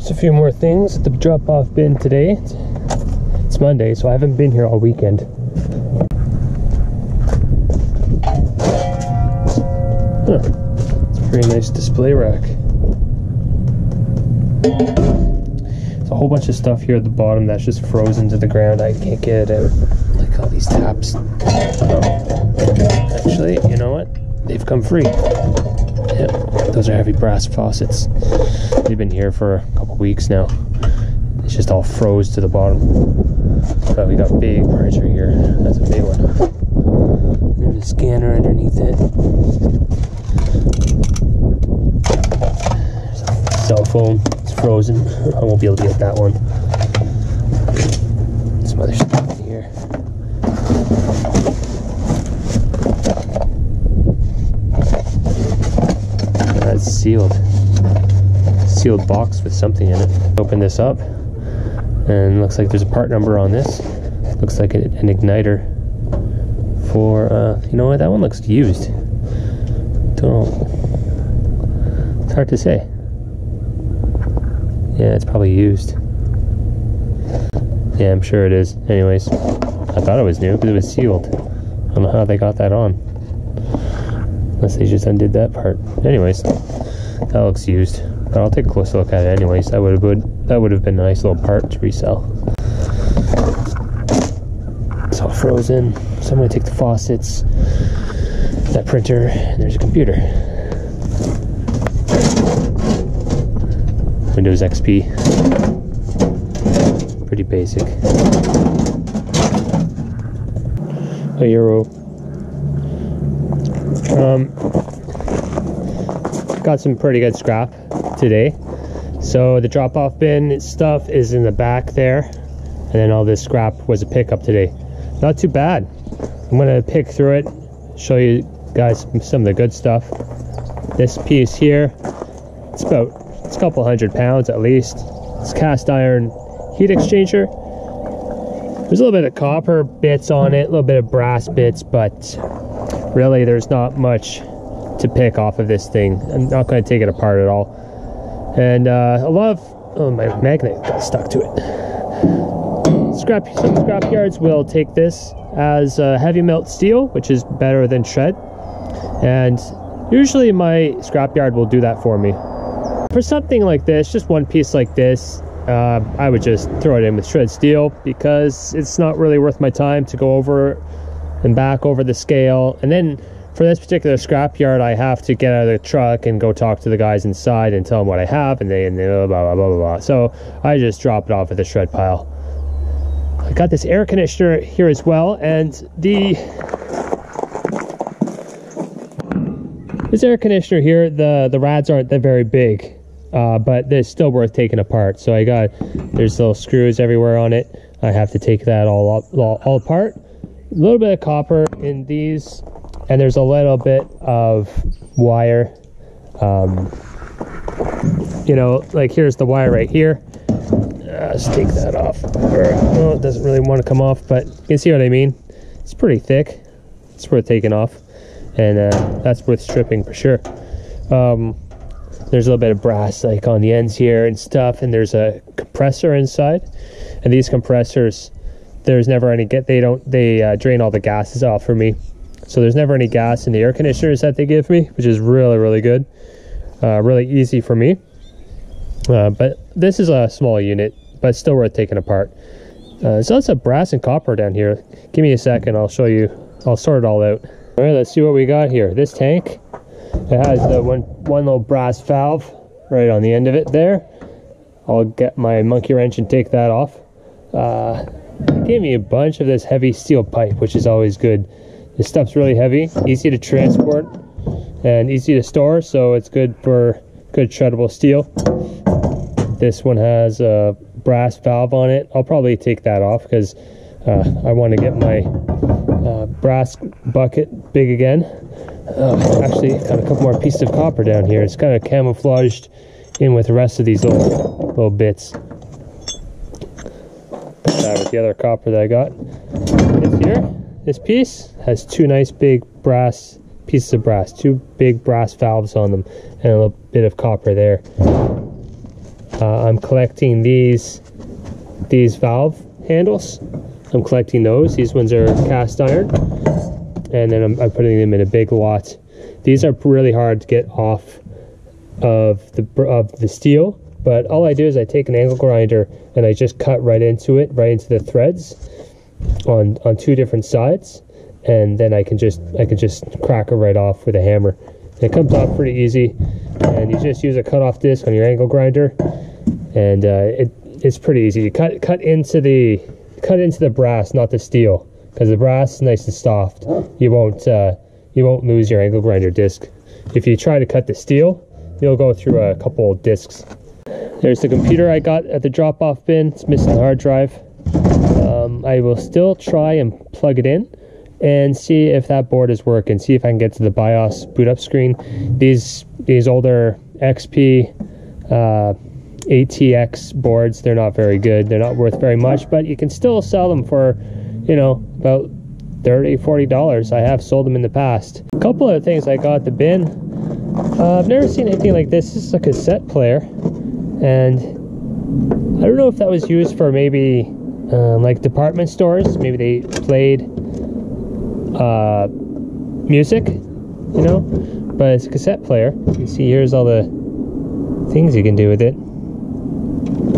Just a few more things at the drop-off bin today. It's Monday, so I haven't been here all weekend. Huh. It's a very nice display rack. There's a whole bunch of stuff here at the bottom that's just frozen to the ground. I can't get it out. Like all these taps. Oh. Actually, you know what? They've come free. Yep, those are heavy brass faucets. They've been here for a couple weeks now. It's just all froze to the bottom. But we got big furniture here. That's a big one. There's a scanner underneath it. There's a cell phone. It's frozen. I won't be able to get that one. Some other stuff in here. That's sealed. Sealed box with something in it. Open this up and looks like there's a part number on this. Looks like an igniter for you know what, that one looks used. Don't know. It's hard to say. Yeah, it's probably used. Yeah, I'm sure it is. Anyways, I thought it was new because it was sealed. I don't know how they got that on. Unless they just undid that part. Anyways, that looks used. But I'll take a closer look at it anyways. That would have been a nice little part to resell. It's all frozen. So I'm going to take the faucets, that printer, and there's a computer. Windows XP. Pretty basic. A euro. Got some pretty good scrap today. So the drop-off bin stuff is in the back there, and then all this scrap was a pickup today. Not too bad. I'm gonna pick through it, show you guys some of the good stuff. This piece here, it's a couple £100 at least. It's cast iron heat exchanger. There's a little bit of copper bits on it, a little bit of brass bits, but really there's not much to pick off of this thing. I'm not going to take it apart at all. And a lot of, oh, my magnet got stuck to it. Some scrap yards will take this as heavy melt steel, which is better than shred. And usually my scrap yard will do that for me. For something like this, just one piece like this, I would just throw it in with shred steel because it's not really worth my time to go over and back over the scale. And then for this particular scrap yard, I have to get out of the truck and go talk to the guys inside and tell them what I have, and they blah, blah, blah, blah, blah. So I just drop it off at the shred pile. I got this air conditioner here as well, and this air conditioner here, the rads aren't that very big, but they're still worth taking apart. So there's little screws everywhere on it. I have to take that all apart. A little bit of copper in these, and there's a little bit of wire. You know, like here's the wire right here. Let's take that off. No, it doesn't really want to come off, but you can see what I mean. It's pretty thick. It's worth taking off, and that's worth stripping for sure. There's a little bit of brass like on the ends here and stuff, and there's a compressor inside, and these compressors, there's never any they drain all the gases off for me, so there's never any gas in the air conditioners that they give me, which is really good. Really easy for me. But this is a small unit, but still worth taking apart. There's lots of brass and copper down here. Give me a second, I'll show you. I'll sort it all out. All right, let's see what we got here. This tank, it has one little brass valve right on the end of it there. I'll get my monkey wrench and take that off. They gave me a bunch of this heavy steel pipe, which is always good. This stuff's really heavy, easy to transport, and easy to store, so it's good for good shreddable steel. This one has a brass valve on it. I'll probably take that off because I want to get my brass bucket big again. Actually, got a couple more pieces of copper down here. It's kind of camouflaged in with the rest of these little bits. With the other copper that I got. This piece has two nice big brass pieces of brass, two big brass valves on them, and a little bit of copper there. I'm collecting these valve handles. I'm collecting those. These ones are cast iron, and then I'm putting them in a big lot. These are really hard to get off of the steel, but all I do is I take an angle grinder and I just cut right into it, right into the threads on 2 different sides, and then I can just crack it right off with a hammer. And it comes off pretty easy, and you just use a cut-off disc on your angle grinder, and it's pretty easy. You cut into the brass, not the steel, because the brass is nice and soft. You won't lose your angle grinder disc. If you try to cut the steel, you'll go through a couple of discs. There's the computer I got at the drop-off bin. It's missing the hard drive. I will still try and plug it in and see if that board is working. See if I can get to the BIOS boot up screen. These older XP ATX boards, they're not very good. They're not worth very much, but you can still sell them for, you know, about $30–40. I have sold them in the past. A couple of things I got at the bin. I've never seen anything like this. This is a cassette player, and I don't know if that was used for maybe like department stores. Maybe they played music, you know, but it's a cassette player. You can see here's all the things you can do with it.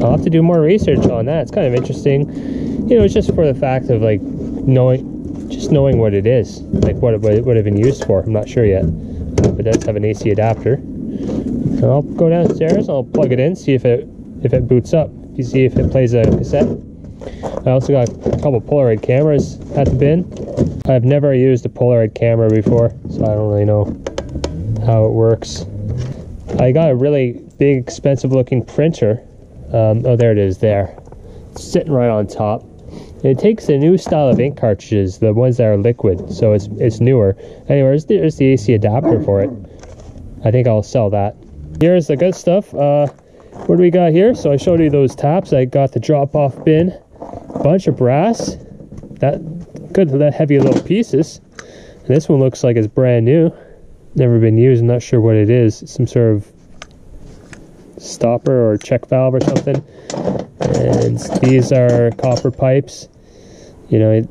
I'll have to do more research on that. It's kind of interesting, you know, just for the fact of like knowing what it is, like what it would have been used for. I'm not sure yet, but it does have an AC adapter. So I'll go downstairs, I'll plug it in, see if it boots up. You see if it plays a cassette. I also got a couple Polaroid cameras at the bin. I've never used a Polaroid camera before, so I don't really know how it works. I got a really big, expensive looking printer. Oh, there it is there. It's sitting right on top. It takes a new style of ink cartridges, the ones that are liquid, so it's newer. Anyways, there's the AC adapter for it. I think I'll sell that. Here's the good stuff. What do we got here? So I showed you those taps. I got the drop-off bin, bunch of brass, that heavy little pieces. And this one looks like it's brand new, never been used. I'm not sure what it is. Some sort of stopper or check valve or something. And these are copper pipes. You know,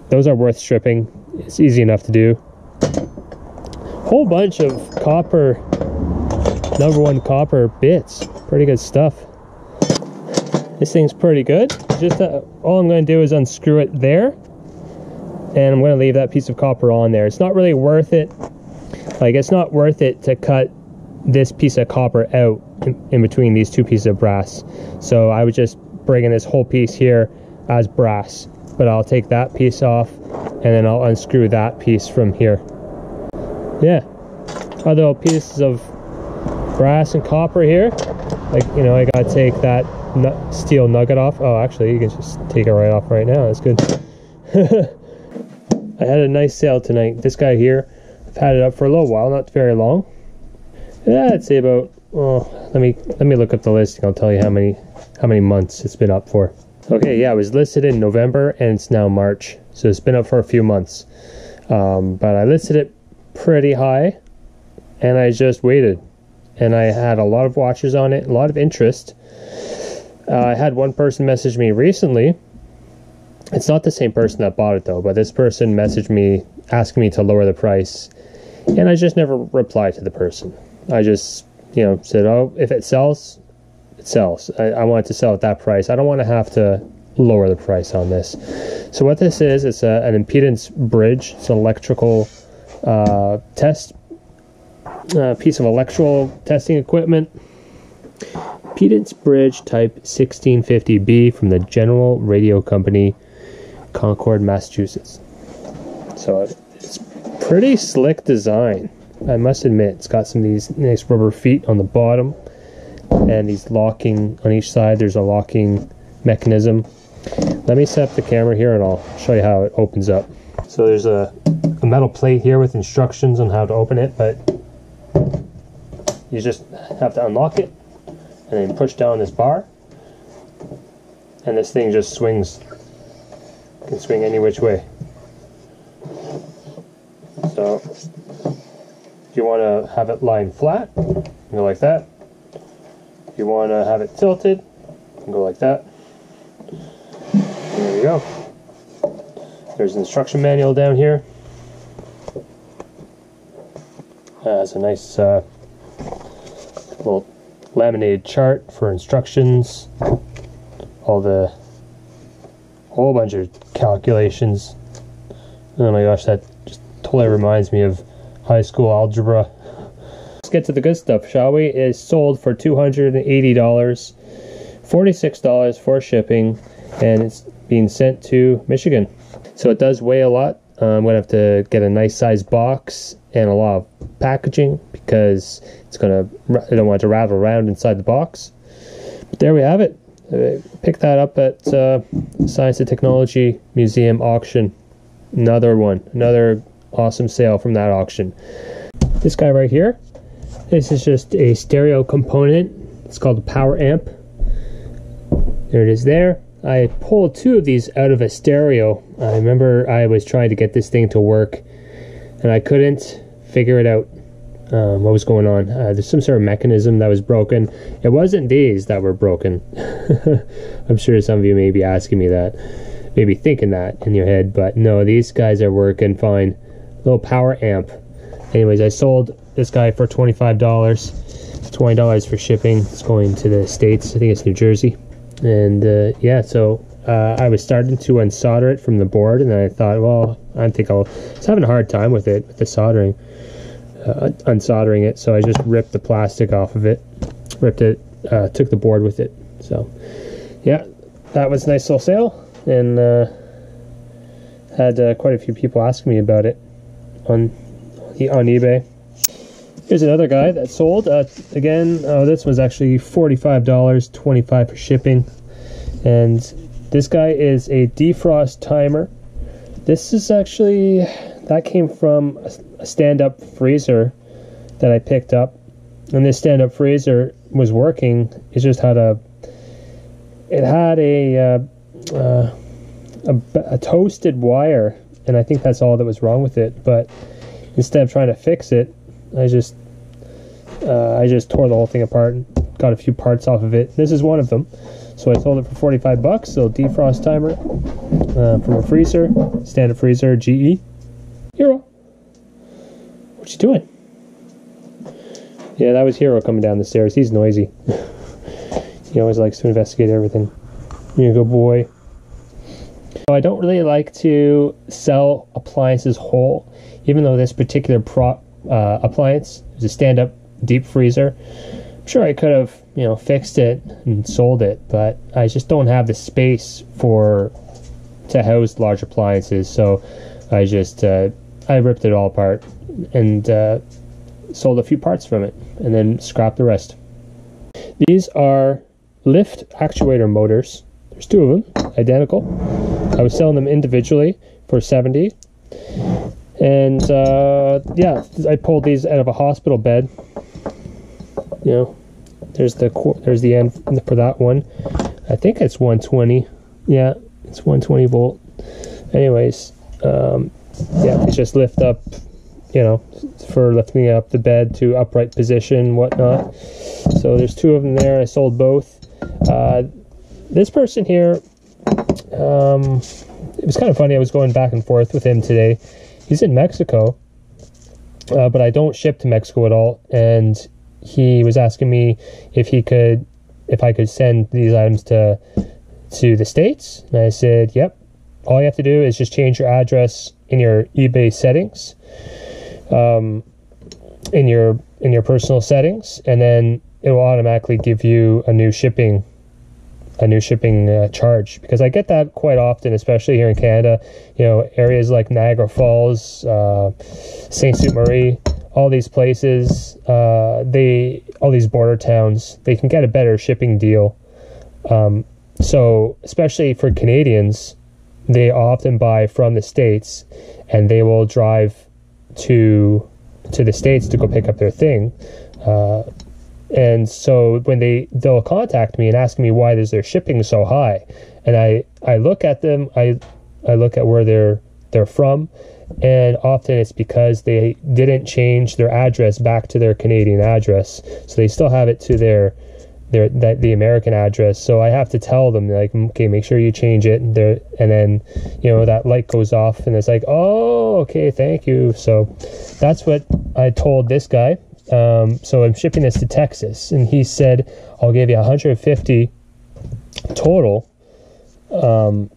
those are worth stripping. It's easy enough to do. Whole bunch of copper, #1 copper bits. Pretty good stuff. This thing's pretty good. Just all I'm going to do is unscrew it there, and I'm going to leave that piece of copper on there. It's not really worth it. Like, it's not worth it to cut this piece of copper out in between these 2 pieces of brass. So I would just bring in this whole piece here as brass, but I'll take that piece off and then I'll unscrew that piece from here. Yeah, other little pieces of brass and copper here. Like, you know, I gotta take that steel nugget off. Oh, actually, you can just take it right off right now. That's good. I had a nice sale tonight. This guy here, I've had it up for a little while, not very long. Yeah, I'd say about, let me look up the listing. I'll tell you how many months it's been up for. Okay, yeah, it was listed in November and it's now March, so it's been up for a few months. But I listed it pretty high, and I just waited, and I had a lot of watchers on it, a lot of interest. I had one person message me recently. It's not the same person that bought it though, but this person messaged me asking me to lower the price, and I just never replied to the person. I just, you know, said, oh, if it sells, it sells. I want it to sell at that price. I don't want to have to lower the price on this. So what this is, it's an impedance bridge. It's an electrical test, piece of electrical testing equipment. Impedance bridge type 1650B from the General Radio Company, Concord, Massachusetts. So it's pretty slick design, I must admit. It's got some of these nice rubber feet on the bottom, and these locking on each side. There's a locking mechanism. Let me set up the camera here and I'll show you how it opens up. So there's a metal plate here with instructions on how to open it, but you just have to unlock it and then push down this bar, and this thing just swings. It can swing any which way. So if you want to have it lying flat, go like that. you want to have it tilted, you can go like that. There you go. There's an instruction manual down here. It's a nice little laminated chart for instructions. Whole bunch of calculations. Oh my gosh, that just totally reminds me of high school algebra. Let's get to the good stuff, shall we? It's sold for $280, $46 for shipping, and it's being sent to Michigan. So it does weigh a lot. I'm gonna have to get a nice size box and a lot of packaging because I don't want it to rattle around inside the box. But there we have it. I picked that up at Science and Technology Museum auction. Another awesome sale from that auction. This guy right here, this is just a stereo component. It's called a power amp. There it is there. I pulled two of these out of a stereo. I remember I was trying to get this thing to work and I couldn't figure it out. What was going on? There's some sort of mechanism that was broken. It wasn't these that were broken. I'm sure some of you may be asking me that, maybe thinking that in your head, but no, these guys are working fine. Little power amp. Anyways, I sold this guy for $25. $20 for shipping. It's going to the States. I think it's New Jersey. And yeah, so I was starting to unsolder it from the board, and then I thought, well, I was having a hard time with it, with the soldering. Unsoldering it, so I just ripped the plastic off of it, took the board with it. So yeah, that was a nice little sale, and had quite a few people asking me about it on eBay. Here's another guy that sold again. This was actually $45, $25 for shipping, and this guy is a defrost timer. This is actually, that came from a stand-up freezer that I picked up, and this stand-up freezer was working. It just had a toasted wire, and I think that's all that was wrong with it. But instead of trying to fix it, I just tore the whole thing apart and got a few parts off of it. This is one of them. So I sold it for $45. So defrost timer from a freezer, standard freezer, GE. Hero, what you doing? Yeah, that was Hero coming down the stairs. He's noisy. He always likes to investigate everything. Here you go, boy. I don't really like to sell appliances whole, even though this particular appliance is a stand-up deep freezer. I'm sure I could have, fixed it and sold it, but I just don't have the space to house large appliances. So I just I ripped it all apart and sold a few parts from it, and then scrapped the rest. These are lift actuator motors. There's two of them, identical. I was selling them individually for $70. And yeah, I pulled these out of a hospital bed. There's the end for that one. I think it's 120. Yeah, it's 120 volt. Anyways, yeah, they just lift up, for lifting up the bed to upright position, whatnot. So there's two of them there. I sold both. This person here, it was kind of funny. I was going back and forth with him today. He's in Mexico, but I don't ship to Mexico at all. And he was asking me if I could send these items to the States. And I said, yep. All you have to do is just change your address in your eBay settings, in your personal settings, and then it will automatically give you a new shipping charge. Because I get that quite often, especially here in Canada. Areas like Niagara Falls, Saint Ste. Marie, all these places, all these border towns, they can get a better shipping deal. So especially for Canadians, they often buy from the States, and they will drive to the States to go pick up their thing. And so when they'll contact me and ask me why is their shipping so high, and I look at them, I look at where they're from, and often it's because they didn't change their address back to their Canadian address, so they still have it to their the American address. So I have to tell them, like, okay, make sure you change it. And then, you know, that light goes off and it's like, oh, okay, thank you. So that's what I told this guy. So I'm shipping this to Texas, and he said, I'll give you 150 total. So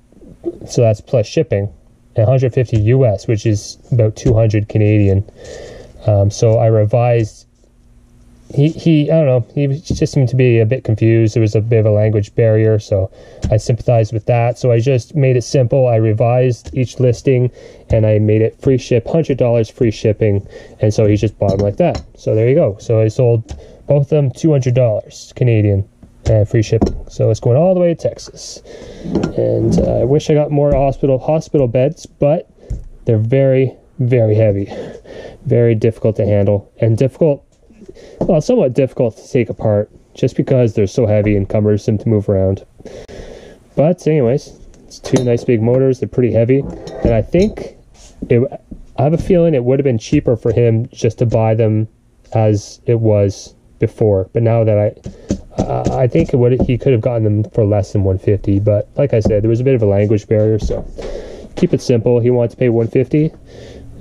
that's plus shipping, and 150 US, which is about 200 Canadian. So I revised. He I don't know, he just seemed to be a bit confused. There was a bit of a language barrier, so I sympathized with that. So I just made it simple. I revised each listing, and I made it free ship, $100 free shipping, and so he just bought them like that. So there you go. So I sold both of them $200 Canadian, free shipping. So it's going all the way to Texas. And I wish I got more hospital beds, but they're very, very heavy, very difficult to handle, and somewhat difficult to take apart, just because they're so heavy and cumbersome to move around. But anyways, it's two nice big motors. They're pretty heavy, and I have a feeling it would have been cheaper for him just to buy them as it was before. But now that I think he could have gotten them for less than 150. But like I said, there was a bit of a language barrier, so keep it simple. He wanted to pay 150,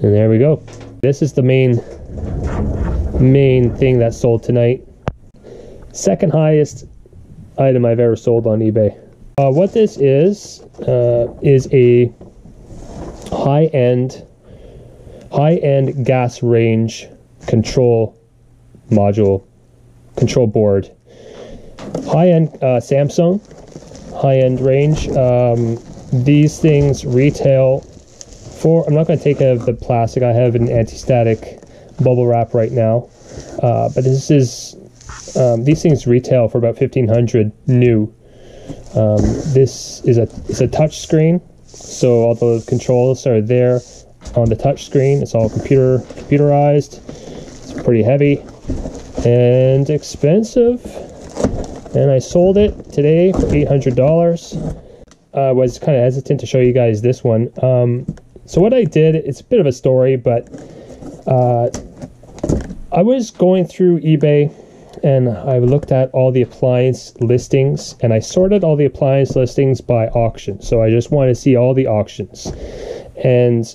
and there we go. This is the main thing that sold tonight. Second highest item I've ever sold on eBay. What this is a high-end gas range control module, control board. High-end Samsung, high-end range. These things retail for, I'm not going to take out the plastic. I have an anti-static bubble wrap right now, but this is these things retail for about $1,500 new. This is a touch screen, so all the controls are there on the touch screen. It's all computerized. It's pretty heavy and expensive, and I sold it today for $800. I was kind of hesitant to show you guys this one. So what I did, it's a bit of a story, but I was going through eBay, and I looked at all the appliance listings, and I sorted all the appliance listings by auction. So I just wanted to see all the auctions. And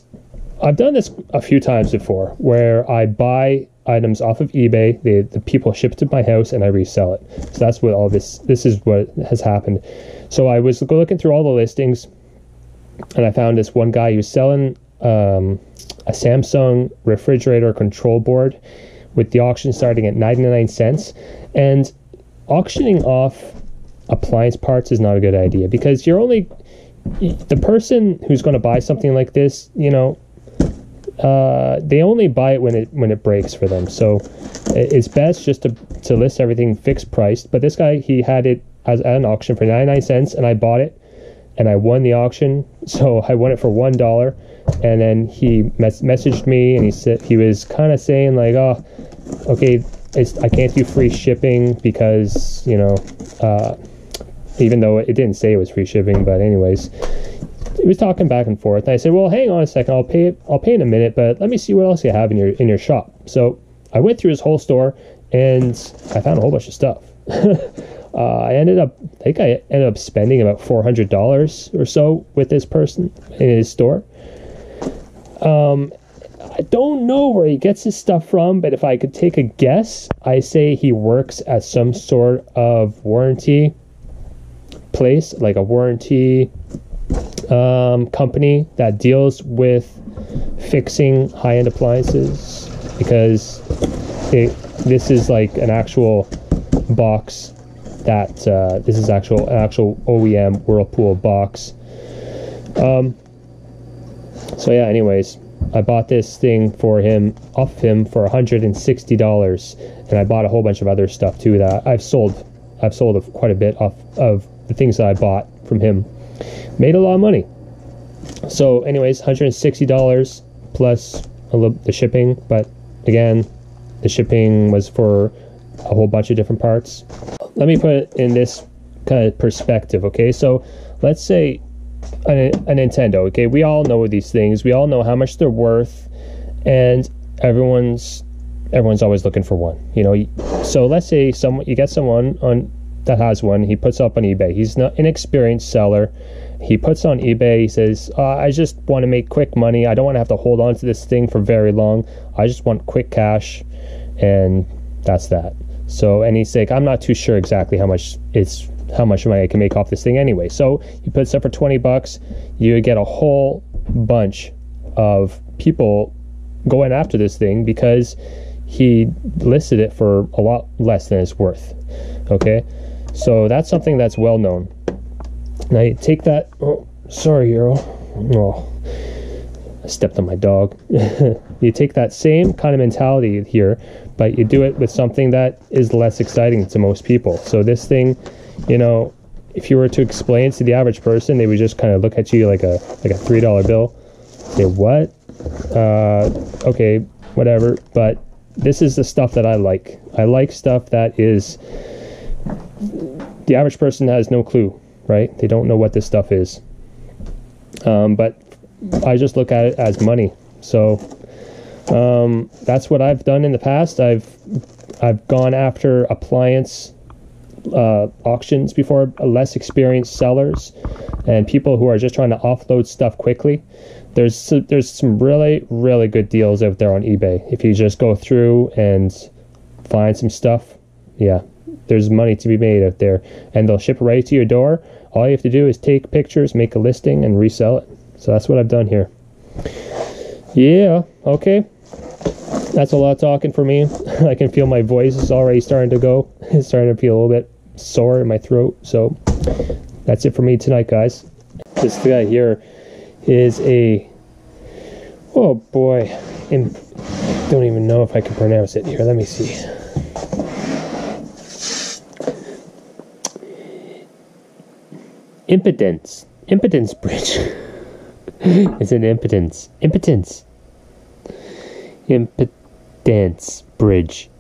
I've done this a few times before, where I buy items off of eBay, the people ship it to my house, and I resell it. So that's what this is what has happened. So I was looking through all the listings, and I found this one guy who was selling a Samsung refrigerator control board with the auction starting at 99 cents. And auctioning off appliance parts is not a good idea, because the person who's going to buy something like this, you know, they only buy it when it breaks for them. So it's best just to list everything fixed priced. But this guy, he had it at an auction for 99 cents, and I bought it, and I won the auction. So I won it for $1. And then he messaged me, and he was kind of saying like, oh, okay, I can't do free shipping because, you know, even though it didn't say it was free shipping, but anyways, he was talking back and forth. And I said, well, hang on a second, I'll pay in a minute, but let me see what else you have in your shop. So I went through his whole store, and I found a whole bunch of stuff. I ended up spending about $400 or so with this person in his store. I don't know where he gets his stuff from, but if I could take a guess, I say he works at some sort of warranty place, like a warranty company that deals with fixing high-end appliances, because this is like an actual box that this is an actual OEM Whirlpool box. So yeah, anyways, I bought this thing off him for $160, and I bought a whole bunch of other stuff too that I've sold quite a bit off of the things that I bought from him. Made a lot of money. So anyways, $160 plus the shipping, but again, the shipping was for a whole bunch of different parts. Let me put it in this kind of perspective, okay? So let's say a Nintendo, okay? We all know these things. We all know how much they're worth, and everyone's always looking for one, you know? So let's say you get someone on that has one. He puts up on eBay. He's not an experienced seller. He puts on eBay. He says, I just want to make quick money. I don't want to have to hold on to this thing for very long. I just want quick cash, and that's that. So, and he's like, I'm not too sure exactly how much money I can make off this thing anyway. So he puts up for 20 bucks. You get a whole bunch of people going after this thing because he listed it for a lot less than it's worth. Okay, so that's something that's well known. Now you take that, oh sorry Hero, oh I stepped on my dog. You take that same kind of mentality here, but you do it with something that is less exciting to most people. So this thing, you know, if you were to explain to the average person, they would just kind of look at you like a $3 bill, say what, okay, whatever. But this is the stuff that I like. I like stuff that is, the average person has no clue, right? They don't know what this stuff is. But I just look at it as money. So that's what I've done in the past. I've gone after appliance auctions before, less experienced sellers and people who are just trying to offload stuff quickly. There's some really good deals out there on eBay. If you just go through and find some stuff, yeah, there's money to be made out there, and they'll ship it right to your door. All you have to do is take pictures, make a listing, and resell it. So that's what I've done here. Yeah, okay. That's a lot of talking for me. I can feel my voice is already starting to go. It's starting to feel a little bit sore in my throat. So that's it for me tonight, guys. This guy here is a, oh boy, don't even know if I can pronounce it here. Let me see. Impedance Bridge. It's an impedance Bridge.